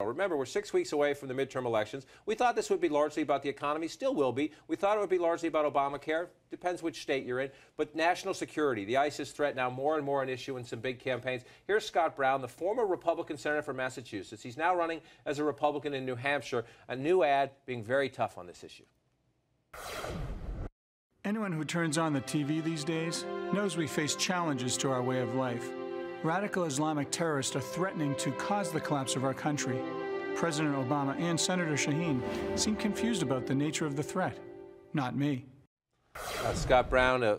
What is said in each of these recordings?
Remember, we're 6 weeks away from the midterm elections. We thought this would be largely about the economy, still will be. We thought it would be largely about Obamacare. Depends which state you're in. But national security, the ISIS threat, now more and more an issue in some big campaigns. Here's Scott Brown, the former Republican senator from Massachusetts. He's now running as a Republican in New Hampshire. A new ad being very tough on this issue. Anyone who turns on the TV these days knows we face challenges to our way of life. Radical Islamic terrorists are threatening to cause the collapse of our country. President Obama and Senator Shaheen seem confused about the nature of the threat. Not me. Scott Brown, a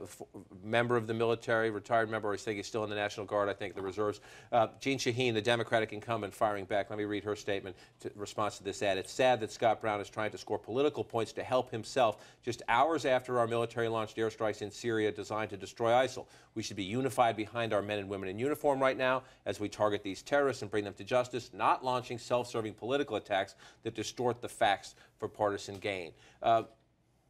member of the military, retired member. I think he's still in the National Guard, I think, the reserves. Jeanne Shaheen, the Democratic incumbent, firing back. Let me read her statement in response to this ad. It's sad that Scott Brown is trying to score political points to help himself just hours after our military launched airstrikes in Syria designed to destroy ISIL. We should be unified behind our men and women in uniform right now as we target these terrorists and bring them to justice, not launching self-serving political attacks that distort the facts for partisan gain.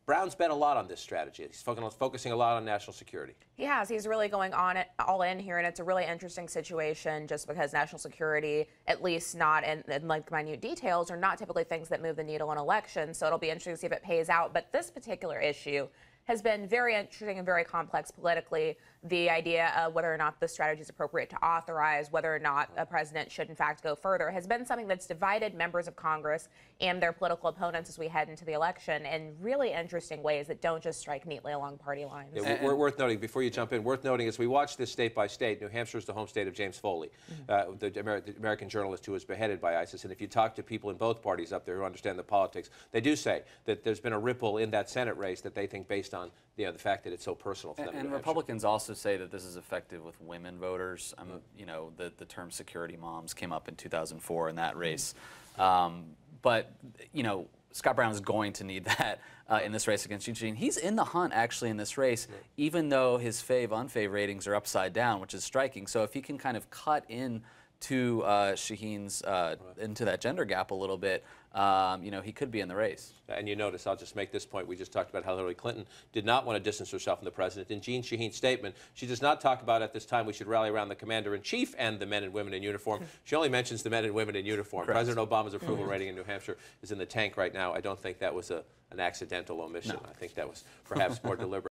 Brown's bet a lot on this strategy. He's focusing a lot on national security. He has. He's really going on it all in here, and it's a really interesting situation just because national security, at least not in like minute details, are not typically things that move the needle in elections. So it'll be interesting to see if it pays out. But this particular issue has been very interesting and very complex politically. The idea of whether or not the strategy is appropriate to authorize, whether or not a president should in fact go further, has been something that's divided members of Congress and their political opponents as we head into the election in really interesting ways that don't just strike neatly along party lines. Yeah, worth noting, before you jump in, worth noting as we watch this state by state, New Hampshire is the home state of James Foley, the American journalist who was beheaded by ISIS. And if you talk to people in both parties up there who understand the politics, they do say that there's been a ripple in that Senate race that they think based on the fact that it's so personal for them. And Republicans also say that this is effective with women voters. You know, the term security moms came up in 2004 in that race. But, you know, Scott Brown is going to need that in this race against Jeanne Shaheen. He's in the hunt, actually, in this race, even though his fave-unfave ratings are upside down, which is striking. So if he can kind of cut in to Shaheen's, into that gender gap a little bit, you know, he could be in the race. And you notice, I'll just make this point, we just talked about how Hillary Clinton did not want to distance herself from the president. In Jeanne Shaheen's statement, she does not talk about at this time we should rally around the commander-in-chief and the men and women in uniform. She only mentions the men and women in uniform. Correct. President Obama's approval rating in New Hampshire is in the tank right now. I don't think that was an accidental omission. No. I think that was perhaps more deliberate.